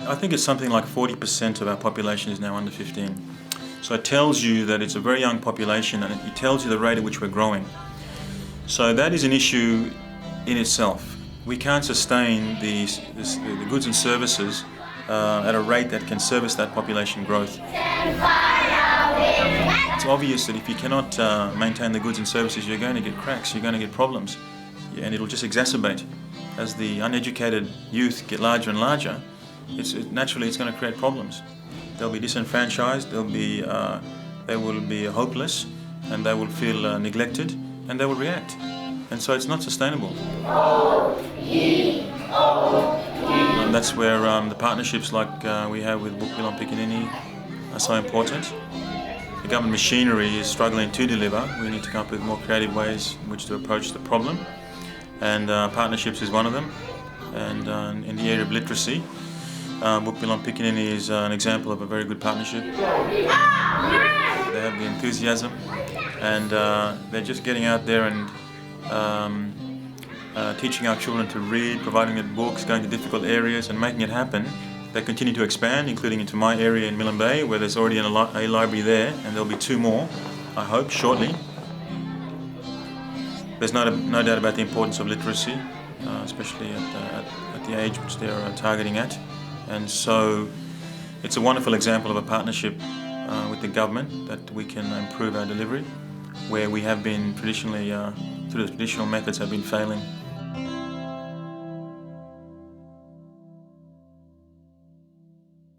I think it's something like 40% of our population is now under 15. So it tells you that it's a very young population, and it tells you the rate at which we're growing. So that is an issue in itself. We can't sustain the goods and services at a rate that can service that population growth. It's obvious that if you cannot maintain the goods and services, you're going to get cracks, you're going to get problems, and it'll just exacerbate. As the uneducated youth get larger and larger, naturally it's going to create problems. They'll be disenfranchised, they will be hopeless, and they will feel neglected, and they will react. And so it's not sustainable. And that's where the partnerships like we have with Bilong Pikinini are so important. The government machinery is struggling to deliver. We need to come up with more creative ways in which to approach the problem. And partnerships is one of them. And in the area of literacy, Bilong Pikinini is an example of a very good partnership. They have the enthusiasm, and they're just getting out there and teaching our children to read, providing them books, going to difficult areas and making it happen. They continue to expand, including into my area in Milne Bay, where there's already a library there, and there'll be 2 more, I hope, shortly. There's no doubt about the importance of literacy, especially at the age which they're targeting at. And so it's a wonderful example of a partnership with the government that we can improve our delivery, where we have been traditionally, through the traditional methods, have been failing.